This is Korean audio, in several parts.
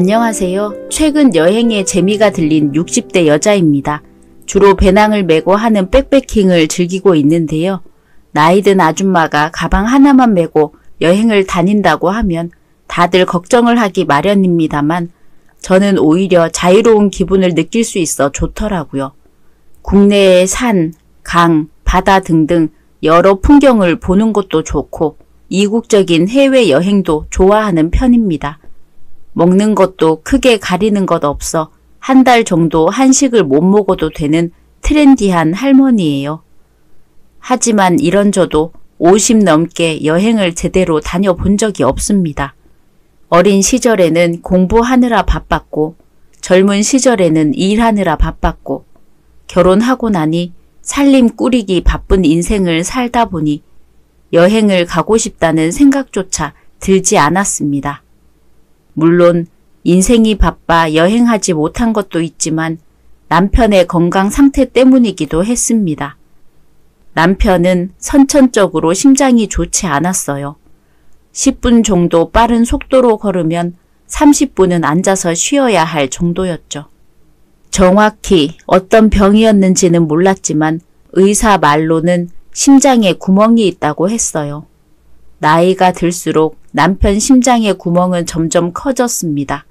안녕하세요. 최근 여행에 재미가 들린 60대 여자입니다. 주로 배낭을 메고 하는 백패킹을 즐기고 있는데요. 나이든 아줌마가 가방 하나만 메고 여행을 다닌다고 하면 다들 걱정을 하기 마련입니다만 저는 오히려 자유로운 기분을 느낄 수 있어 좋더라고요. 국내의 산, 강, 바다 등등 여러 풍경을 보는 것도 좋고 이국적인 해외여행도 좋아하는 편입니다. 먹는 것도 크게 가리는 것 없어 한 달 정도 한식을 못 먹어도 되는 트렌디한 할머니예요. 하지만 이런 저도 50 넘게 여행을 제대로 다녀본 적이 없습니다. 어린 시절에는 공부하느라 바빴고 젊은 시절에는 일하느라 바빴고 결혼하고 나니 살림 꾸리기 바쁜 인생을 살다 보니 여행을 가고 싶다는 생각조차 들지 않았습니다. 물론 인생이 바빠 여행하지 못한 것도 있지만 남편의 건강 상태 때문이기도 했습니다. 남편은 선천적으로 심장이 좋지 않았어요. 10분 정도 빠른 속도로 걸으면 30분은 앉아서 쉬어야 할 정도였죠. 정확히 어떤 병이었는지는 몰랐지만 의사 말로는 심장에 구멍이 있다고 했어요. 나이가 들수록 남편 심장의 구멍은 점점 커졌습니다.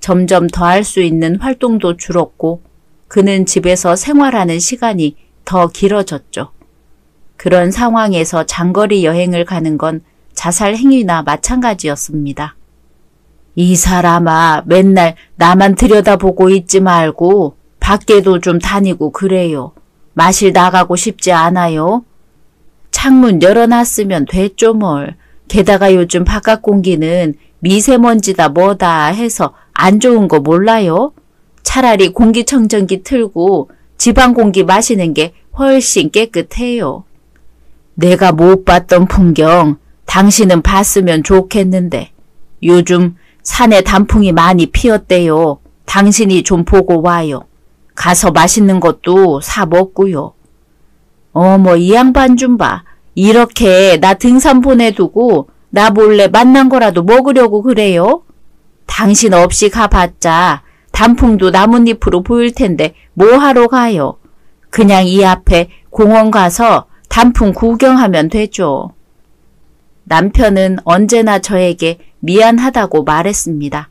점점 더 할 수 있는 활동도 줄었고 그는 집에서 생활하는 시간이 더 길어졌죠. 그런 상황에서 장거리 여행을 가는 건 자살 행위나 마찬가지였습니다. 이 사람아, 맨날 나만 들여다보고 있지 말고 밖에도 좀 다니고 그래요. 마실 나가고 싶지 않아요? 창문 열어놨으면 됐죠 뭘. 게다가 요즘 바깥 공기는 미세먼지다 뭐다 해서 안 좋은 거 몰라요? 차라리 공기청정기 틀고 지방 공기 마시는 게 훨씬 깨끗해요. 내가 못 봤던 풍경 당신은 봤으면 좋겠는데 요즘 산에 단풍이 많이 피었대요. 당신이 좀 보고 와요. 가서 맛있는 것도 사 먹고요. 어머 이 양반 좀 봐. 이렇게 나 등산 보내두고 나 몰래 만난 거라도 먹으려고 그래요? 당신 없이 가봤자 단풍도 나뭇잎으로 보일 텐데 뭐 하러 가요? 그냥 이 앞에 공원 가서 단풍 구경하면 되죠. 남편은 언제나 저에게 미안하다고 말했습니다.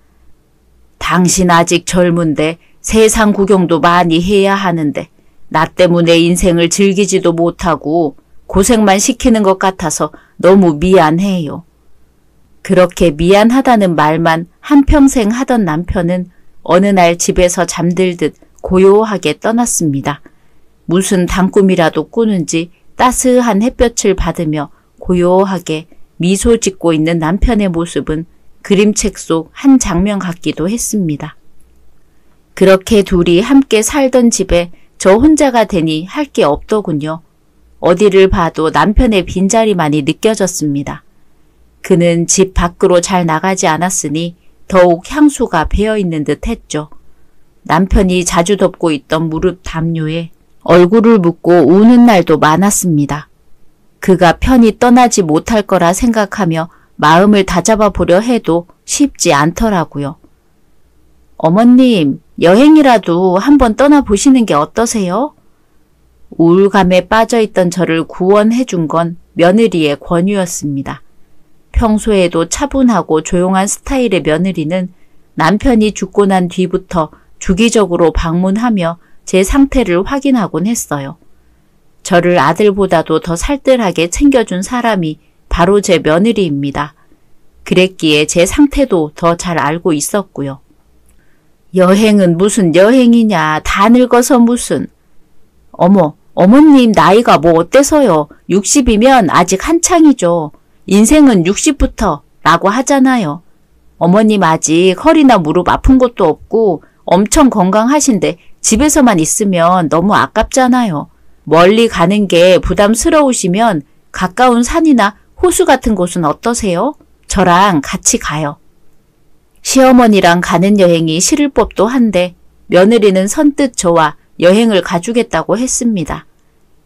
당신 아직 젊은데 세상 구경도 많이 해야 하는데 나 때문에 인생을 즐기지도 못하고 고생만 시키는 것 같아서 너무 미안해요. 그렇게 미안하다는 말만 한평생 하던 남편은 어느 날 집에서 잠들듯 고요하게 떠났습니다. 무슨 단꿈이라도 꾸는지 따스한 햇볕을 받으며 고요하게 미소 짓고 있는 남편의 모습은 그림책 속 한 장면 같기도 했습니다. 그렇게 둘이 함께 살던 집에 저 혼자가 되니 할 게 없더군요. 어디를 봐도 남편의 빈자리만이 느껴졌습니다. 그는 집 밖으로 잘 나가지 않았으니 더욱 향수가 배어있는 듯 했죠. 남편이 자주 덮고 있던 무릎 담요에 얼굴을 묻고 우는 날도 많았습니다. 그가 편히 떠나지 못할 거라 생각하며 마음을 다잡아 보려 해도 쉽지 않더라고요. 어머님, 여행이라도 한번 떠나보시는 게 어떠세요? 우울감에 빠져있던 저를 구원해 준 건 며느리의 권유였습니다. 평소에도 차분하고 조용한 스타일의 며느리는 남편이 죽고 난 뒤부터 주기적으로 방문하며 제 상태를 확인하곤 했어요. 저를 아들보다도 더 살뜰하게 챙겨준 사람이 바로 제 며느리입니다. 그랬기에 제 상태도 더 잘 알고 있었고요. 여행은 무슨 여행이냐, 다 늙어서 무슨. 어머, 어머님 나이가 뭐 어때서요? 60이면 아직 한창이죠. 인생은 60부터 라고 하잖아요. 어머님 아직 허리나 무릎 아픈 것도 없고 엄청 건강하신데 집에서만 있으면 너무 아깝잖아요. 멀리 가는 게 부담스러우시면 가까운 산이나 호수 같은 곳은 어떠세요? 저랑 같이 가요. 시어머니랑 가는 여행이 싫을 법도 한데 며느리는 선뜻 저와 여행을 가주겠다고 했습니다.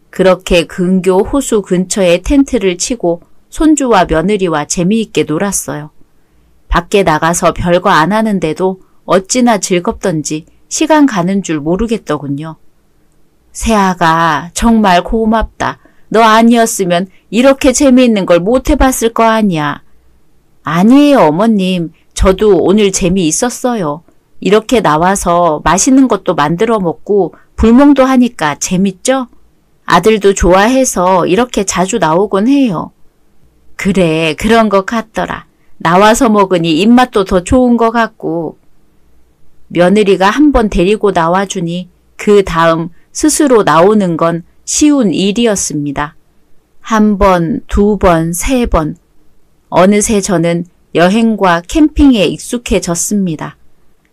그렇게 근교 호수 근처에 텐트를 치고 손주와 며느리와 재미있게 놀았어요. 밖에 나가서 별거 안 하는데도 어찌나 즐겁던지 시간 가는 줄 모르겠더군요. 새아가 정말 고맙다. 너 아니었으면 이렇게 재미있는 걸 못 해봤을 거 아니야. 아니에요, 어머님. 저도 오늘 재미있었어요. 이렇게 나와서 맛있는 것도 만들어 먹고 불멍도 하니까 재밌죠? 아들도 좋아해서 이렇게 자주 나오곤 해요. 그래, 그런 것 같더라. 나와서 먹으니 입맛도 더 좋은 것 같고. 며느리가 한 번 데리고 나와주니 그 다음 스스로 나오는 건 쉬운 일이었습니다. 한 번, 두 번, 세 번. 어느새 저는 여행과 캠핑에 익숙해졌습니다.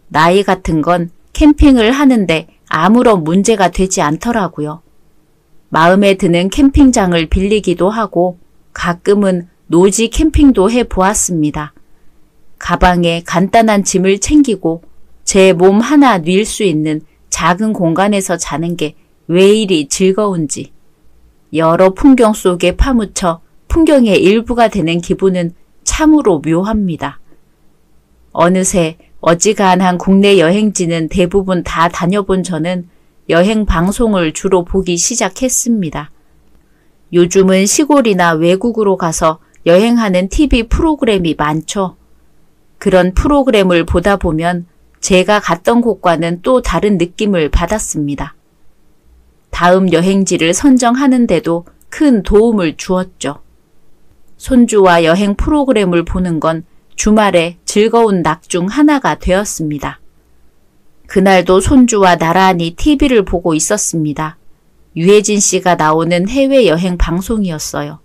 나이 같은 건 캠핑을 하는데 아무런 문제가 되지 않더라고요. 마음에 드는 캠핑장을 빌리기도 하고 가끔은 노지 캠핑도 해보았습니다. 가방에 간단한 짐을 챙기고 제 몸 하나 뉘을 수 있는 작은 공간에서 자는 게 왜 이리 즐거운지. 여러 풍경 속에 파묻혀 풍경의 일부가 되는 기분은 참으로 묘합니다. 어느새 어지간한 국내 여행지는 대부분 다 다녀본 저는 여행 방송을 주로 보기 시작했습니다. 요즘은 시골이나 외국으로 가서 여행하는 TV 프로그램이 많죠. 그런 프로그램을 보다 보면 제가 갔던 곳과는 또 다른 느낌을 받았습니다. 다음 여행지를 선정하는데도 큰 도움을 주었죠. 손주와 여행 프로그램을 보는 건 주말에 즐거운 낙 중 하나가 되었습니다. 그날도 손주와 나란히 TV를 보고 있었습니다. 유해진 씨가 나오는 해외여행 방송이었어요.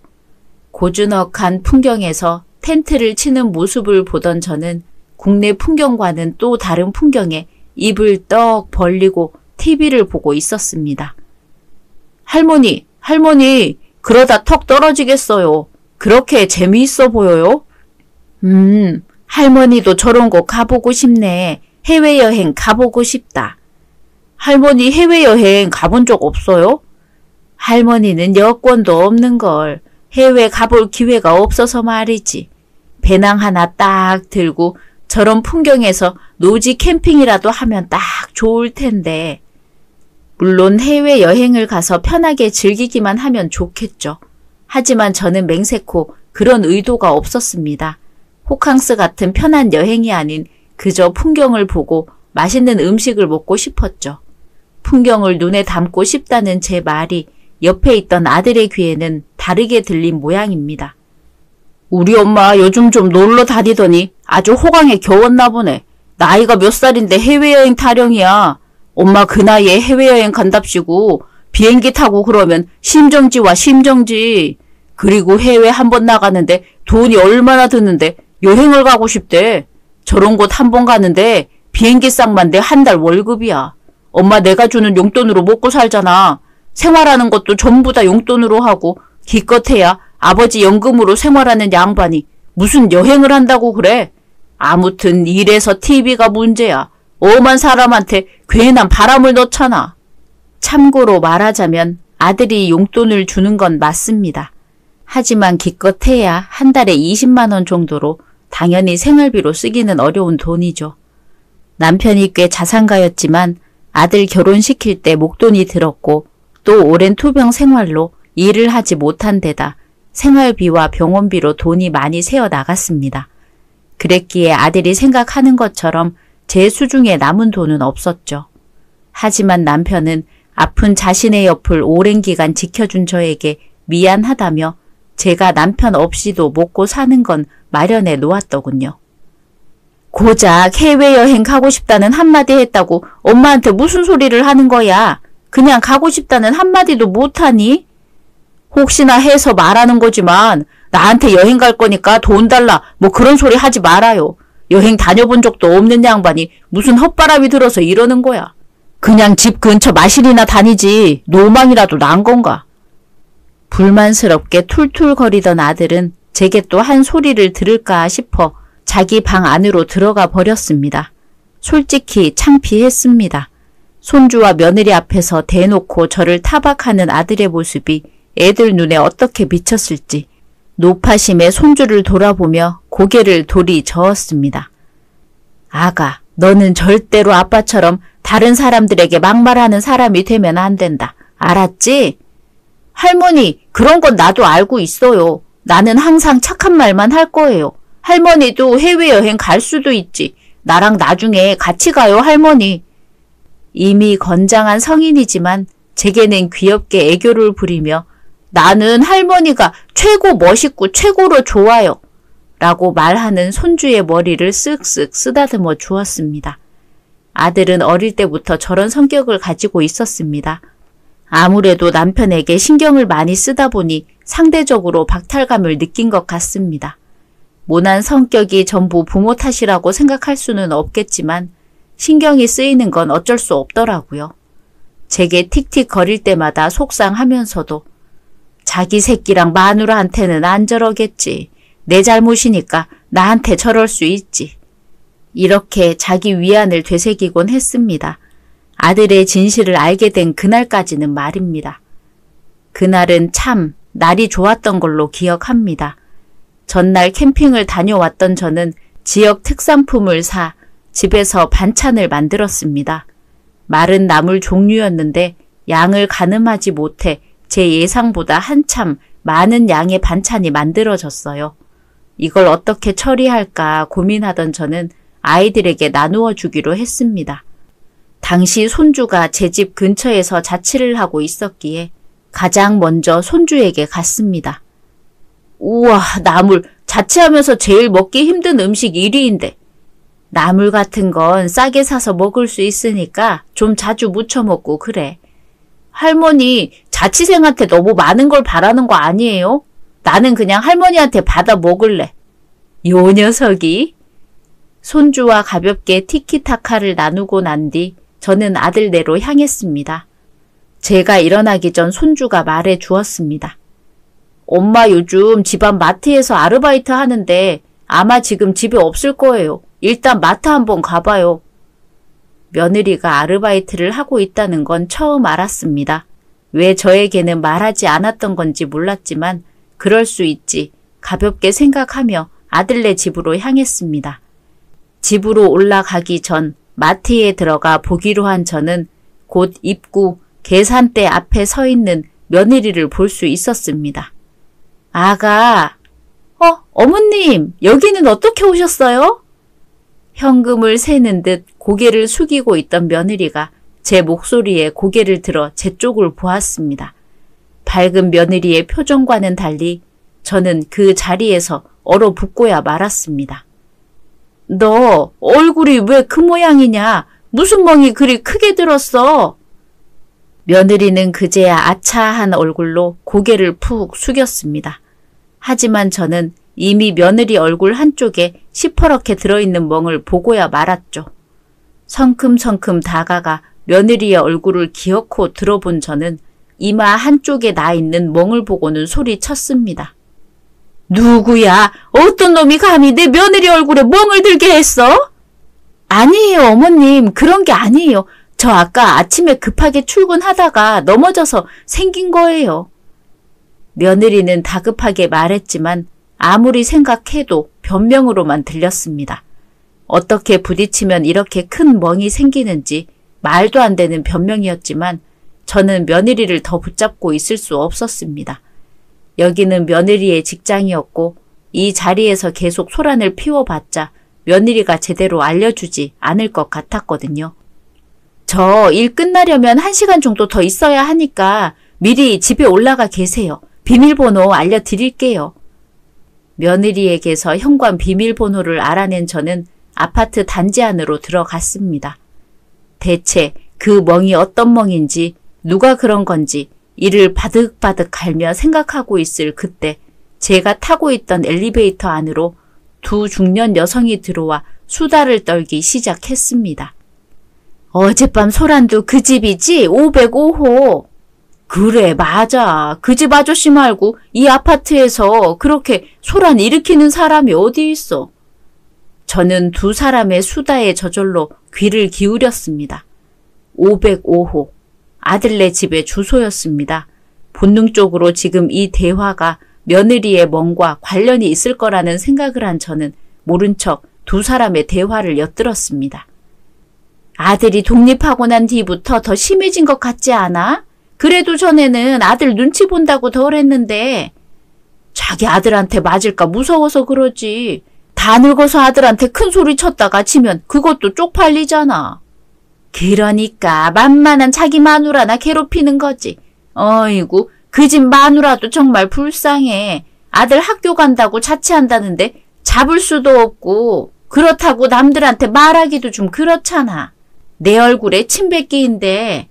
고즈넉한 풍경에서 텐트를 치는 모습을 보던 저는 국내 풍경과는 또 다른 풍경에 입을 떡 벌리고 TV를 보고 있었습니다. 할머니, 그러다 턱 떨어지겠어요. 그렇게 재미있어 보여요? 할머니도 저런 곳 가보고 싶네. 해외여행 가보고 싶다. 할머니 해외여행 가본 적 없어요? 할머니는 여권도 없는걸. 해외 가볼 기회가 없어서 말이지. 배낭 하나 딱 들고 저런 풍경에서 노지 캠핑이라도 하면 딱 좋을 텐데. 물론 해외여행을 가서 편하게 즐기기만 하면 좋겠죠. 하지만 저는 맹세코 그런 의도가 없었습니다. 호캉스 같은 편한 여행이 아닌 그저 풍경을 보고 맛있는 음식을 먹고 싶었죠. 풍경을 눈에 담고 싶다는 제 말이 옆에 있던 아들의 귀에는 다르게 들린 모양입니다. 우리 엄마 요즘 좀 놀러 다니더니 아주 호강에 겨웠나 보네. 나이가 몇 살인데 해외여행 타령이야. 엄마 그 나이에 해외여행 간답시고 비행기 타고 그러면 심정지와 심정지. 그리고 해외 한 번 나가는데 돈이 얼마나 드는데 여행을 가고 싶대. 저런 곳 한 번 가는데 비행기 싹만 내 한 달 월급이야. 엄마 내가 주는 용돈으로 먹고 살잖아. 생활하는 것도 전부 다 용돈으로 하고 기껏해야 아버지 연금으로 생활하는 양반이 무슨 여행을 한다고 그래. 아무튼 이래서 TV가 문제야. 엄한 사람한테 괜한 바람을 넣잖아. 참고로 말하자면 아들이 용돈을 주는 건 맞습니다. 하지만 기껏해야 한 달에 20만 원 정도로 당연히 생활비로 쓰기는 어려운 돈이죠. 남편이 꽤 자산가였지만 아들 결혼시킬 때 목돈이 들었고 또 오랜 투병 생활로 일을 하지 못한 데다 생활비와 병원비로 돈이 많이 새어 나갔습니다. 그랬기에 아들이 생각하는 것처럼 제 수중에 남은 돈은 없었죠. 하지만 남편은 아픈 자신의 옆을 오랜 기간 지켜준 저에게 미안하다며 제가 남편 없이도 먹고 사는 건 마련해 놓았더군요. 고작 해외여행 가고 싶다는 한마디 했다고 엄마한테 무슨 소리를 하는 거야. 그냥 가고 싶다는 한마디도 못하니? 혹시나 해서 말하는 거지만 나한테 여행 갈 거니까 돈 달라 뭐 그런 소리 하지 말아요. 여행 다녀본 적도 없는 양반이 무슨 헛바람이 들어서 이러는 거야. 그냥 집 근처 마실이나 다니지 노망이라도 난 건가. 불만스럽게 툴툴거리던 아들은 제게 또 한 소리를 들을까 싶어 자기 방 안으로 들어가 버렸습니다. 솔직히 창피했습니다. 손주와 며느리 앞에서 대놓고 저를 타박하는 아들의 모습이 애들 눈에 어떻게 비쳤을지 노파심에 손주를 돌아보며 고개를 도리 저었습니다. 아가, 너는 절대로 아빠처럼 다른 사람들에게 막말하는 사람이 되면 안 된다. 알았지? 할머니, 그런 건 나도 알고 있어요. 나는 항상 착한 말만 할 거예요. 할머니도 해외여행 갈 수도 있지. 나랑 나중에 같이 가요, 할머니. 이미 건장한 성인이지만 제게는 귀엽게 애교를 부리며 나는 할머니가 최고 멋있고 최고로 좋아요. 라고 말하는 손주의 머리를 쓱쓱 쓰다듬어 주었습니다. 아들은 어릴 때부터 저런 성격을 가지고 있었습니다. 아무래도 남편에게 신경을 많이 쓰다 보니 상대적으로 박탈감을 느낀 것 같습니다. 모난 성격이 전부 부모 탓이라고 생각할 수는 없겠지만 신경이 쓰이는 건 어쩔 수 없더라고요. 제게 틱틱 거릴 때마다 속상하면서도 자기 새끼랑 마누라한테는 안 저러겠지. 내 잘못이니까 나한테 저럴 수 있지. 이렇게 자기 위안을 되새기곤 했습니다. 아들의 진실을 알게 된 그날까지는 말입니다. 그날은 참 날이 좋았던 걸로 기억합니다. 전날 캠핑을 다녀왔던 저는 지역 특산품을 사 집에서 반찬을 만들었습니다. 마른 나물 종류였는데 양을 가늠하지 못해 제 예상보다 한참 많은 양의 반찬이 만들어졌어요. 이걸 어떻게 처리할까 고민하던 저는 아이들에게 나누어 주기로 했습니다. 당시 손주가 제 집 근처에서 자취를 하고 있었기에 가장 먼저 손주에게 갔습니다. 우와, 나물, 자취하면서 제일 먹기 힘든 음식 1위인데 나물 같은 건 싸게 사서 먹을 수 있으니까 좀 자주 무쳐 먹고 그래. 할머니, 자취생한테 너무 많은 걸 바라는 거 아니에요? 나는 그냥 할머니한테 받아 먹을래. 요 녀석이. 손주와 가볍게 티키타카를 나누고 난 뒤 저는 아들네로 향했습니다. 제가 일어나기 전 손주가 말해 주었습니다. 엄마 요즘 집안 마트에서 아르바이트 하는데 아마 지금 집에 없을 거예요. 일단 마트 한번 가봐요. 며느리가 아르바이트를 하고 있다는 건 처음 알았습니다. 왜 저에게는 말하지 않았던 건지 몰랐지만 그럴 수 있지 가볍게 생각하며 아들네 집으로 향했습니다. 집으로 올라가기 전 마트에 들어가 보기로 한 저는 곧 입구 계산대 앞에 서 있는 며느리를 볼 수 있었습니다. 아가, 어머님, 여기는 어떻게 오셨어요? 현금을 세는 듯 고개를 숙이고 있던 며느리가 제 목소리에 고개를 들어 제 쪽을 보았습니다. 밝은 며느리의 표정과는 달리 저는 그 자리에서 얼어붙고야 말았습니다. 너 얼굴이 왜 그 모양이냐? 무슨 멍이 그리 크게 들었어? 며느리는 그제야 아차한 얼굴로 고개를 푹 숙였습니다. 하지만 저는 이미 며느리 얼굴 한쪽에 시퍼렇게 들어있는 멍을 보고야 말았죠. 성큼성큼 다가가 며느리의 얼굴을 기어코 들어본 저는 이마 한쪽에 나 있는 멍을 보고는 소리쳤습니다. 누구야? 어떤 놈이 감히 내 며느리 얼굴에 멍을 들게 했어? 아니에요, 어머님. 그런 게 아니에요. 저 아까 아침에 급하게 출근하다가 넘어져서 생긴 거예요. 며느리는 다급하게 말했지만 아무리 생각해도 변명으로만 들렸습니다. 어떻게 부딪히면 이렇게 큰 멍이 생기는지 말도 안 되는 변명이었지만 저는 며느리를 더 붙잡고 있을 수 없었습니다. 여기는 며느리의 직장이었고 이 자리에서 계속 소란을 피워봤자 며느리가 제대로 알려주지 않을 것 같았거든요. 저 일 끝나려면 1시간 정도 더 있어야 하니까 미리 집에 올라가 계세요. 비밀번호 알려드릴게요. 며느리에게서 현관 비밀번호를 알아낸 저는 아파트 단지 안으로 들어갔습니다. 대체 그 멍이 어떤 멍인지 누가 그런 건지 이를 바득바득 갈며 생각하고 있을 그때 제가 타고 있던 엘리베이터 안으로 두 중년 여성이 들어와 수다를 떨기 시작했습니다. 어젯밤 소란도 그 집이지? 505호. 그래, 맞아. 그 집 아저씨 말고 이 아파트에서 그렇게 소란 일으키는 사람이 어디 있어? 저는 두 사람의 수다에 저절로 귀를 기울였습니다. 505호. 아들네 집의 주소였습니다. 본능적으로 지금 이 대화가 며느리의 멍과 관련이 있을 거라는 생각을 한 저는 모른 척 두 사람의 대화를 엿들었습니다. 아들이 독립하고 난 뒤부터 더 심해진 것 같지 않아? 그래도 전에는 아들 눈치 본다고 덜 했는데 자기 아들한테 맞을까 무서워서 그러지. 다 늙어서 아들한테 큰 소리 쳤다가 치면 그것도 쪽팔리잖아. 그러니까 만만한 자기 마누라나 괴롭히는 거지. 어이구, 그 집 마누라도 정말 불쌍해. 아들 학교 간다고 자취한다는데 잡을 수도 없고 그렇다고 남들한테 말하기도 좀 그렇잖아. 내 얼굴에 침 뱉기인데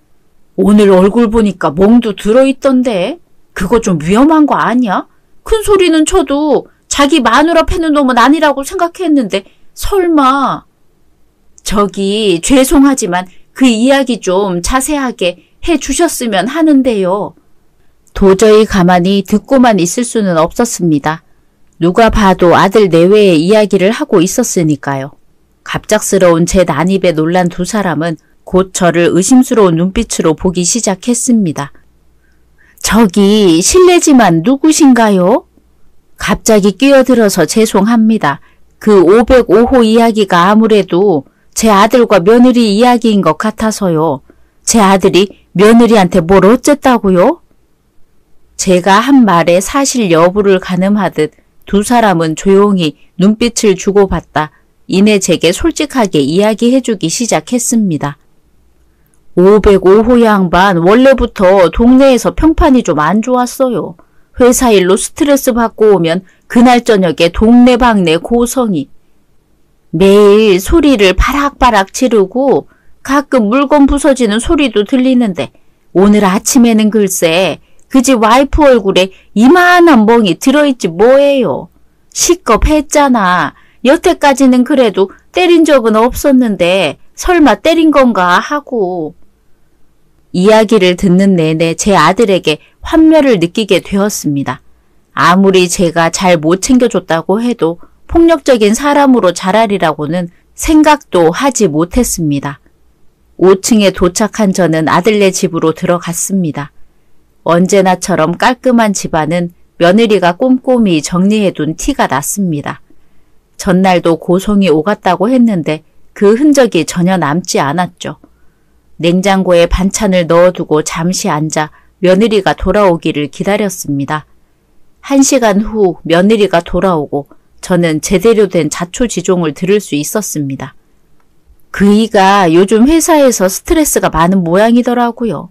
오늘 얼굴 보니까 멍도 들어있던데 그거 좀 위험한 거 아니야? 큰 소리는 쳐도 자기 마누라 패는 놈은 아니라고 생각했는데 설마. 저기 죄송하지만 그 이야기 좀 자세하게 해주셨으면 하는데요. 도저히 가만히 듣고만 있을 수는 없었습니다. 누가 봐도 아들 내외의 이야기를 하고 있었으니까요. 갑작스러운 제 난입에 놀란 두 사람은 곧 저를 의심스러운 눈빛으로 보기 시작했습니다. 저기 실례지만 누구신가요? 갑자기 끼어들어서 죄송합니다. 그 505호 이야기가 아무래도 제 아들과 며느리 이야기인 것 같아서요. 제 아들이 며느리한테 뭘 어쨌다고요? 제가 한 말에 사실 여부를 가늠하듯 두 사람은 조용히 눈빛을 주고받다 이내 제게 솔직하게 이야기해주기 시작했습니다. 505호 양반 원래부터 동네에서 평판이 좀 안 좋았어요. 회사 일로 스트레스 받고 오면 그날 저녁에 동네방네 고성이. 매일 소리를 바락바락 지르고 가끔 물건 부서지는 소리도 들리는데 오늘 아침에는 글쎄 그 집 와이프 얼굴에 이만한 멍이 들어있지 뭐예요. 시겁했잖아. 여태까지는 그래도 때린 적은 없었는데 설마 때린 건가 하고. 이야기를 듣는 내내 제 아들에게 환멸을 느끼게 되었습니다. 아무리 제가 잘 못 챙겨줬다고 해도 폭력적인 사람으로 자라리라고는 생각도 하지 못했습니다. 5층에 도착한 저는 아들네 집으로 들어갔습니다. 언제나처럼 깔끔한 집안은 며느리가 꼼꼼히 정리해둔 티가 났습니다. 전날도 고송이 오갔다고 했는데 그 흔적이 전혀 남지 않았죠. 냉장고에 반찬을 넣어두고 잠시 앉아 며느리가 돌아오기를 기다렸습니다. 1시간 후 며느리가 돌아오고 저는 제대로 된 자초지종을 들을 수 있었습니다. 그이가 요즘 회사에서 스트레스가 많은 모양이더라고요.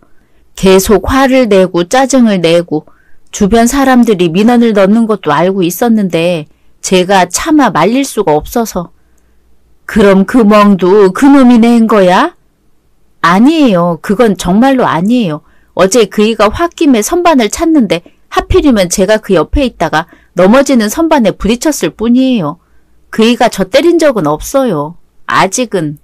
계속 화를 내고 짜증을 내고 주변 사람들이 민원을 넣는 것도 알고 있었는데 제가 차마 말릴 수가 없어서. 그럼 그 멍도 그놈이 낸 거야? 아니에요. 그건 정말로 아니에요. 어제 그이가 홧김에 선반을 찾는데 하필이면 제가 그 옆에 있다가 넘어지는 선반에 부딪혔을 뿐이에요. 그이가 저 때린 적은 없어요. 아직은.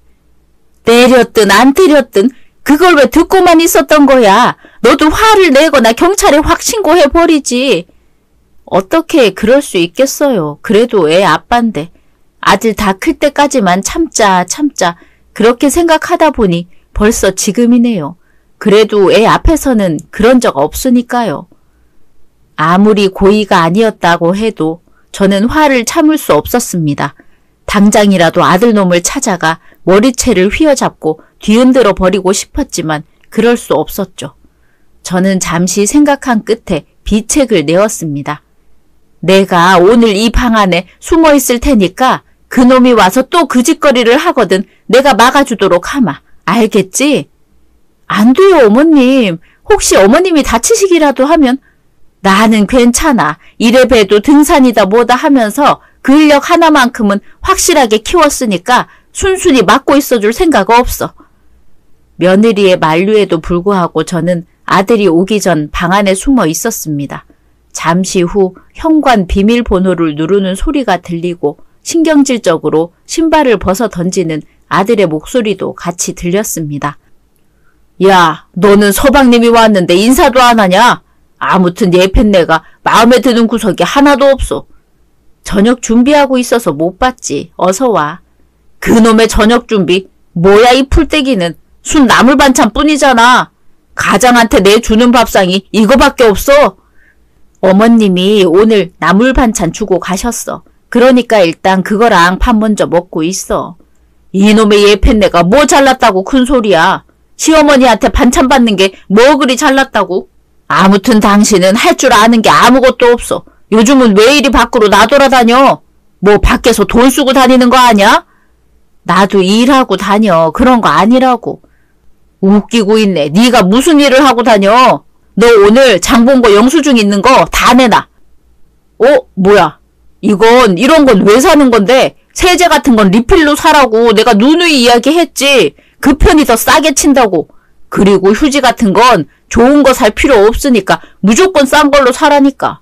때렸든 안 때렸든 그걸 왜 듣고만 있었던 거야? 너도 화를 내거나 경찰에 확 신고해버리지. 어떻게 그럴 수 있겠어요. 그래도 애 아빠인데. 아들 다 클 때까지만 참자 그렇게 생각하다 보니 벌써 지금이네요. 그래도 애 앞에서는 그런 적 없으니까요. 아무리 고의가 아니었다고 해도 저는 화를 참을 수 없었습니다. 당장이라도 아들놈을 찾아가 머리채를 휘어잡고 뒤흔들어 버리고 싶었지만 그럴 수 없었죠. 저는 잠시 생각한 끝에 비책을 내었습니다. 내가 오늘 이 방 안에 숨어 있을 테니까 그놈이 와서 또 그 짓거리를 하거든 내가 막아주도록 하마. 알겠지? 안 돼요, 어머님. 혹시 어머님이 다치시기라도 하면. 나는 괜찮아. 이래봬도 등산이다 뭐다 하면서 근력 하나만큼은 확실하게 키웠으니까 순순히 맡고 있어줄 생각 없어. 며느리의 만류에도 불구하고 저는 아들이 오기 전 방 안에 숨어 있었습니다. 잠시 후 현관 비밀번호를 누르는 소리가 들리고 신경질적으로 신발을 벗어 던지는 아들의 목소리도 같이 들렸습니다. 야, 너는 서방님이 왔는데 인사도 안 하냐? 아무튼 얘 팬네가 마음에 드는 구석이 하나도 없어. 저녁 준비하고 있어서 못 봤지. 어서 와. 그놈의 저녁 준비? 뭐야 이 풀떼기는. 순 나물 반찬뿐이잖아. 가장한테 내주는 밥상이 이거밖에 없어. 어머님이 오늘 나물 반찬 주고 가셨어. 그러니까 일단 그거랑 밥 먼저 먹고 있어. 이놈의 예편네가 뭐 잘났다고 큰 소리야. 시어머니한테 반찬 받는 게 뭐 그리 잘났다고. 아무튼 당신은 할 줄 아는 게 아무것도 없어. 요즘은 왜 이리 밖으로 나돌아다녀? 뭐 밖에서 돈 쓰고 다니는 거 아냐? 나도 일하고 다녀. 그런 거 아니라고. 웃기고 있네. 네가 무슨 일을 하고 다녀? 너 오늘 장본거 영수증 있는 거 다 내놔. 뭐야? 이런 건 왜 사는 건데? 세제 같은 건 리필로 사라고 내가 누누이 이야기했지. 그 편이 더 싸게 친다고. 그리고 휴지 같은 건 좋은 거 살 필요 없으니까 무조건 싼 걸로 사라니까.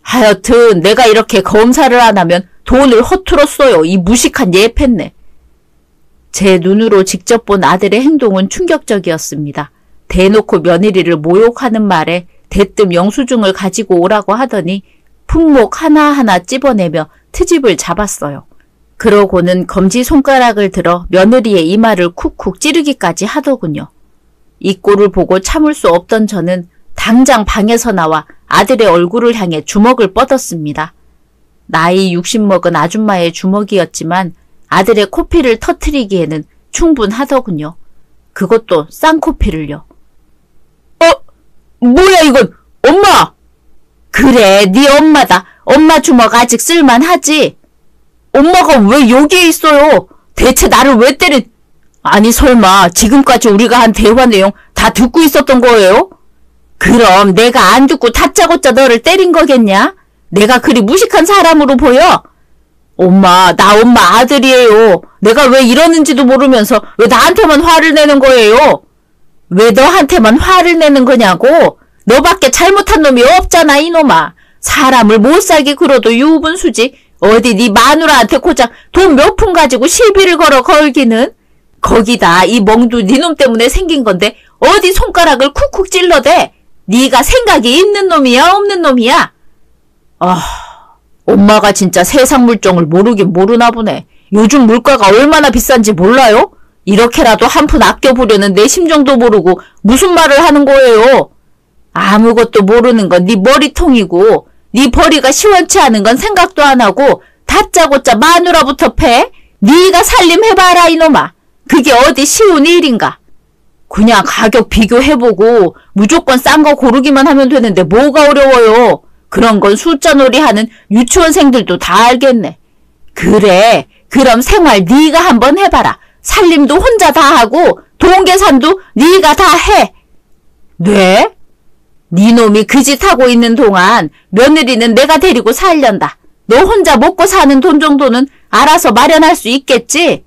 하여튼 내가 이렇게 검사를 안 하면 돈을 허투루 써요. 이 무식한 예편네. 제 눈으로 직접 본 아들의 행동은 충격적이었습니다. 대놓고 며느리를 모욕하는 말에 대뜸 영수증을 가지고 오라고 하더니 품목 하나하나 찝어내며 트집을 잡았어요. 그러고는 검지손가락을 들어 며느리의 이마를 쿡쿡 찌르기까지 하더군요. 이 꼴을 보고 참을 수 없던 저는 당장 방에서 나와 아들의 얼굴을 향해 주먹을 뻗었습니다. 나이 60 먹은 아줌마의 주먹이었지만 아들의 코피를 터트리기에는 충분하더군요. 그것도 쌍코피를요. 뭐야 이건? 엄마! 그래, 네 엄마다. 엄마 주먹 아직 쓸만하지? 엄마가 왜 여기에 있어요? 대체 나를 왜 때린... 아니 설마 지금까지 우리가 한 대화 내용 다 듣고 있었던 거예요? 그럼 내가 안 듣고 다짜고짜 너를 때린 거겠냐? 내가 그리 무식한 사람으로 보여? 엄마, 나 엄마 아들이에요. 내가 왜 이러는지도 모르면서 왜 나한테만 화를 내는 거예요? 왜 너한테만 화를 내는 거냐고? 너밖에 잘못한 놈이 없잖아 이놈아. 사람을 못살게 굴어도 유분수지. 어디 네 마누라한테 고작 돈 몇 푼 가지고 시비를 걸어 걸기는. 거기다 이 멍도 네놈 때문에 생긴 건데 어디 손가락을 쿡쿡 찔러대. 네가 생각이 있는 놈이야 없는 놈이야? 엄마가 진짜 세상 물정을 모르긴 모르나 보네. 요즘 물가가 얼마나 비싼지 몰라요? 이렇게라도 한 푼 아껴보려는 내 심정도 모르고 무슨 말을 하는 거예요? 아무것도 모르는 건 네 머리통이고 네 벌이가 시원치 않은 건 생각도 안 하고 다짜고짜 마누라부터 패? 네가 살림해봐라 이놈아. 그게 어디 쉬운 일인가? 그냥 가격 비교해보고 무조건 싼 거 고르기만 하면 되는데 뭐가 어려워요? 그런 건 숫자 놀이 하는 유치원생들도 다 알겠네. 그래, 그럼 생활 네가 한번 해봐라. 살림도 혼자 다 하고 돈 계산도 네가 다 해. 네? 네 놈이 그 짓 하고 있는 동안 며느리는 내가 데리고 살련다. 너 혼자 먹고 사는 돈 정도는 알아서 마련할 수 있겠지?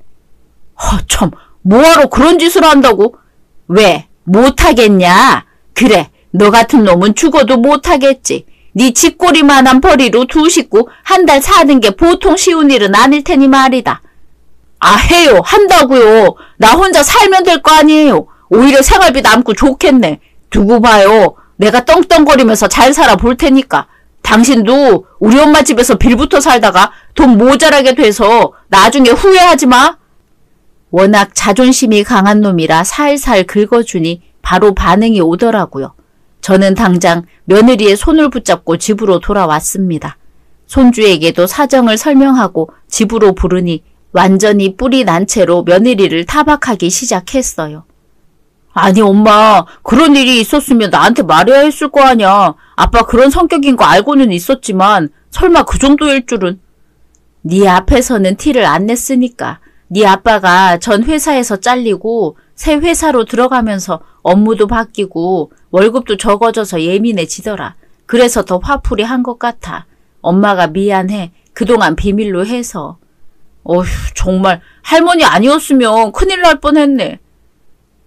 참, 뭐하러 그런 짓을 한다고? 왜? 못하겠냐? 그래, 너 같은 놈은 죽어도 못하겠지. 네 쥐꼬리만한 벌이로 두 식구 한 달 사는 게 보통 쉬운 일은 아닐 테니 말이다. 해요. 한다고요. 나 혼자 살면 될 거 아니에요. 오히려 생활비 남고 좋겠네. 두고 봐요. 내가 떵떵거리면서 잘 살아 볼 테니까. 당신도 우리 엄마 집에서 빌부터 살다가 돈 모자라게 돼서 나중에 후회하지 마. 워낙 자존심이 강한 놈이라 살살 긁어주니 바로 반응이 오더라고요. 저는 당장 며느리의 손을 붙잡고 집으로 돌아왔습니다. 손주에게도 사정을 설명하고 집으로 부르니 완전히 뿔이 난 채로 며느리를 타박하기 시작했어요. 아니 엄마, 그런 일이 있었으면 나한테 말해야 했을 거 아냐. 아빠 그런 성격인 거 알고는 있었지만 설마 그 정도일 줄은. 네 앞에서는 티를 안 냈으니까. 네 아빠가 전 회사에서 잘리고 새 회사로 들어가면서 업무도 바뀌고 월급도 적어져서 예민해지더라. 그래서 더 화풀이 한 것 같아. 엄마가 미안해. 그동안 비밀로 해서. 어휴, 정말 할머니 아니었으면 큰일 날 뻔했네.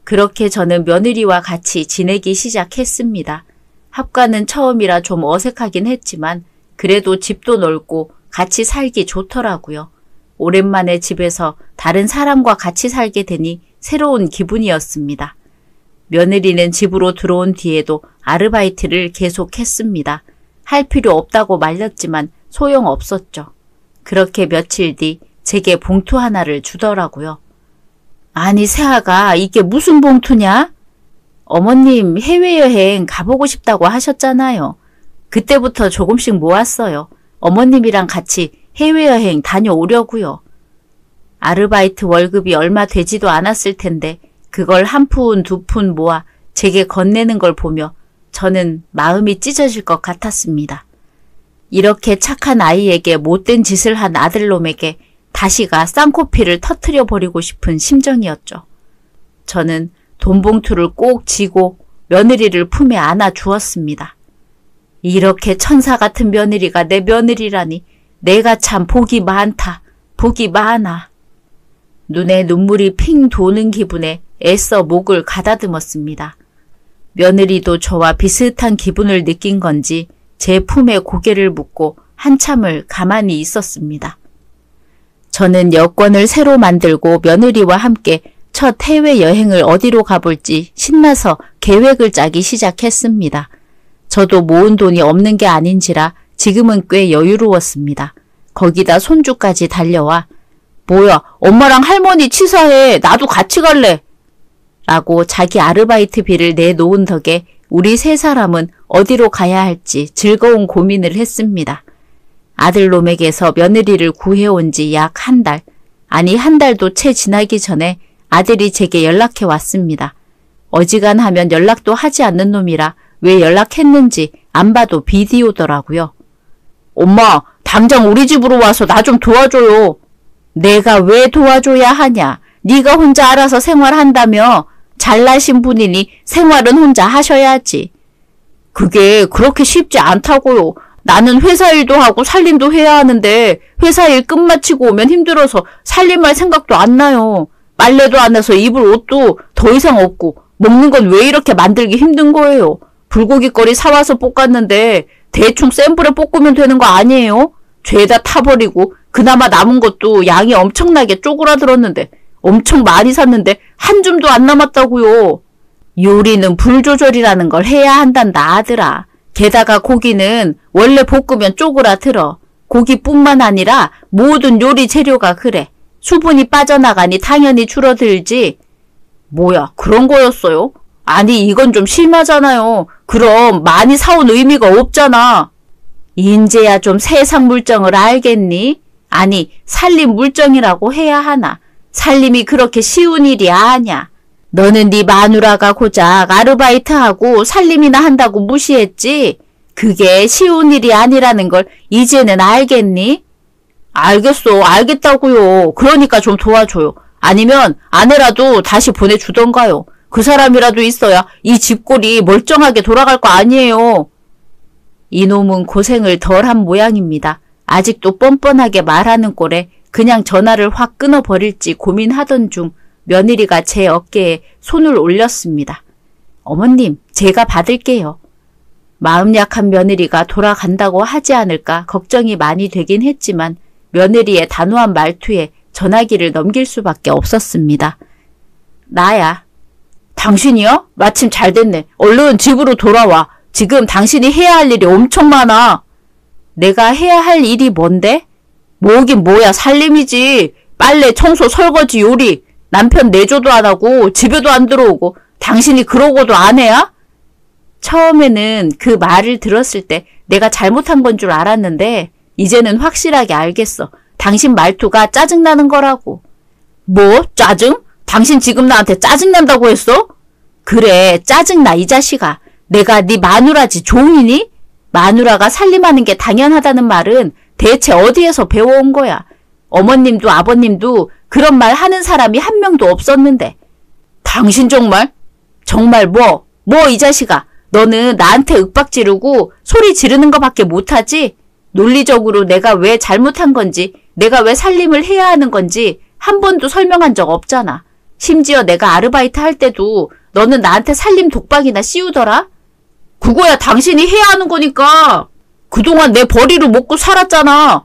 그렇게 저는 며느리와 같이 지내기 시작했습니다. 합가는 처음이라 좀 어색하긴 했지만 그래도 집도 넓고 같이 살기 좋더라고요. 오랜만에 집에서 다른 사람과 같이 살게 되니 새로운 기분이었습니다. 며느리는 집으로 들어온 뒤에도 아르바이트를 계속했습니다. 할 필요 없다고 말렸지만 소용없었죠. 그렇게 며칠 뒤 제게 봉투 하나를 주더라고요. 아니 새아가 이게 무슨 봉투냐? 어머님 해외여행 가보고 싶다고 하셨잖아요. 그때부터 조금씩 모았어요. 어머님이랑 같이 해외여행 다녀오려고요. 아르바이트 월급이 얼마 되지도 않았을 텐데 그걸 한 푼, 두 푼 모아 제게 건네는 걸 보며 저는 마음이 찢어질 것 같았습니다. 이렇게 착한 아이에게 못된 짓을 한 아들놈에게 다시가 쌍코피를 터뜨려 버리고 싶은 심정이었죠. 저는 돈봉투를 꼭 쥐고 며느리를 품에 안아 주었습니다. 이렇게 천사 같은 며느리가 내 며느리라니 내가 참 복이 많다. 복이 많아. 눈에 눈물이 핑 도는 기분에 애써 목을 가다듬었습니다. 며느리도 저와 비슷한 기분을 느낀 건지 제 품에 고개를 묻고 한참을 가만히 있었습니다. 저는 여권을 새로 만들고 며느리와 함께 첫 해외여행을 어디로 가볼지 신나서 계획을 짜기 시작했습니다. 저도 모은 돈이 없는 게 아닌지라 지금은 꽤 여유로웠습니다. 거기다 손주까지 달려와 뭐야 엄마랑 할머니 치사해 나도 같이 갈래 라고 자기 아르바이트비를 내놓은 덕에 우리 세 사람은 어디로 가야 할지 즐거운 고민을 했습니다. 아들놈에게서 며느리를 구해온 지 약 한 달, 아니 한 달도 채 지나기 전에 아들이 제게 연락해 왔습니다. 어지간하면 연락도 하지 않는 놈이라 왜 연락했는지 안 봐도 비디오더라고요. 엄마, 당장 우리 집으로 와서 나 좀 도와줘요. 내가 왜 도와줘야 하냐? 네가 혼자 알아서 생활한다며. 잘나신 분이니 생활은 혼자 하셔야지. 그게 그렇게 쉽지 않다고요. 나는 회사 일도 하고 살림도 해야 하는데 회사 일 끝마치고 오면 힘들어서 살림할 생각도 안 나요. 빨래도 안 해서 입을 옷도 더 이상 없고 먹는 건 왜 이렇게 만들기 힘든 거예요. 불고기거리 사와서 볶았는데 대충 센 불에 볶으면 되는 거 아니에요? 죄다 타버리고 그나마 남은 것도 양이 엄청나게 쪼그라들었는데 엄청 많이 샀는데 한 줌도 안 남았다고요. 요리는 불 조절이라는 걸 해야 한단다 아들아. 게다가 고기는 원래 볶으면 쪼그라들어. 고기뿐만 아니라 모든 요리 재료가 그래. 수분이 빠져나가니 당연히 줄어들지. 뭐야 그런 거였어요? 아니 이건 좀 심하잖아요. 그럼 많이 사온 의미가 없잖아. 인제야 좀 세상 물정을 알겠니? 아니 살림 물정이라고 해야 하나. 살림이 그렇게 쉬운 일이 아냐. 너는 네 마누라가 고작 아르바이트하고 살림이나 한다고 무시했지? 그게 쉬운 일이 아니라는 걸 이제는 알겠니? 알겠어. 알겠다고요. 그러니까 좀 도와줘요. 아니면 아내라도 다시 보내주던가요. 그 사람이라도 있어야 이 집골이 멀쩡하게 돌아갈 거 아니에요. 이놈은 고생을 덜한 모양입니다. 아직도 뻔뻔하게 말하는 꼴에 그냥 전화를 확 끊어버릴지 고민하던 중 며느리가 제 어깨에 손을 올렸습니다. 어머님, 제가 받을게요. 마음 약한 며느리가 돌아간다고 하지 않을까 걱정이 많이 되긴 했지만 며느리의 단호한 말투에 전화기를 넘길 수밖에 없었습니다. 나야. 당신이요? 마침 잘 됐네. 얼른 집으로 돌아와. 지금 당신이 해야 할 일이 엄청 많아. 내가 해야 할 일이 뭔데? 뭐긴 뭐야 살림이지. 빨래, 청소, 설거지, 요리. 남편 내조도 안 하고 집에도 안 들어오고 당신이 그러고도 안 해야? 처음에는 그 말을 들었을 때 내가 잘못한 건 줄 알았는데 이제는 확실하게 알겠어. 당신 말투가 짜증나는 거라고. 뭐? 짜증? 당신 지금 나한테 짜증난다고 했어? 그래 짜증나 이 자식아. 내가 네 마누라지 종이니? 마누라가 살림하는 게 당연하다는 말은 대체 어디에서 배워온 거야? 어머님도 아버님도 그런 말 하는 사람이 한 명도 없었는데. 당신 정말? 정말 뭐 이 자식아. 너는 나한테 윽박 지르고 소리 지르는 거밖에 못하지? 논리적으로 내가 왜 잘못한 건지, 내가 왜 살림을 해야 하는 건지 한 번도 설명한 적 없잖아. 심지어 내가 아르바이트 할 때도 너는 나한테 살림 독박이나 씌우더라? 그거야 당신이 해야 하는 거니까. 그동안 내 벌이로 먹고 살았잖아.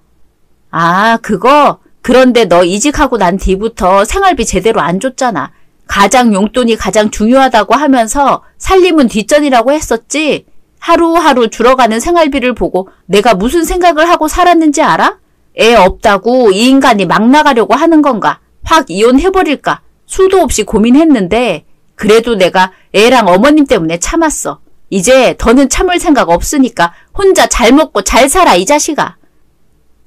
아, 그거? 그런데 너 이직하고 난 뒤부터 생활비 제대로 안 줬잖아. 가장 용돈이 가장 중요하다고 하면서 살림은 뒷전이라고 했었지? 하루하루 줄어가는 생활비를 보고 내가 무슨 생각을 하고 살았는지 알아? 애 없다고 이 인간이 막 나가려고 하는 건가? 확 이혼해버릴까? 수도 없이 고민했는데 그래도 내가 애랑 어머님 때문에 참았어. 이제 더는 참을 생각 없으니까 혼자 잘 먹고 잘 살아 이 자식아.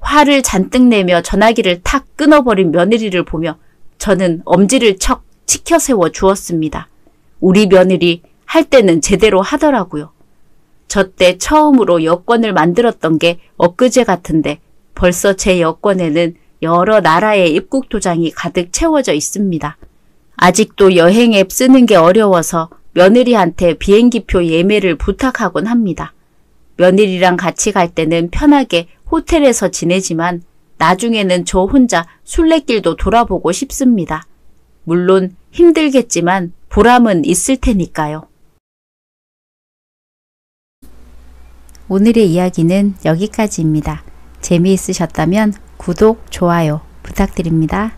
화를 잔뜩 내며 전화기를 탁 끊어버린 며느리를 보며 저는 엄지를 척 치켜 세워 주었습니다. 우리 며느리 할 때는 제대로 하더라고요. 저 때 처음으로 여권을 만들었던 게 엊그제 같은데 벌써 제 여권에는 여러 나라의 입국 도장이 가득 채워져 있습니다. 아직도 여행 앱 쓰는 게 어려워서 며느리한테 비행기표 예매를 부탁하곤 합니다. 며느리랑 같이 갈 때는 편하게 호텔에서 지내지만 나중에는 저 혼자 순례길도 돌아보고 싶습니다. 물론 힘들겠지만 보람은 있을 테니까요. 오늘의 이야기는 여기까지입니다. 재미있으셨다면 구독, 좋아요 부탁드립니다.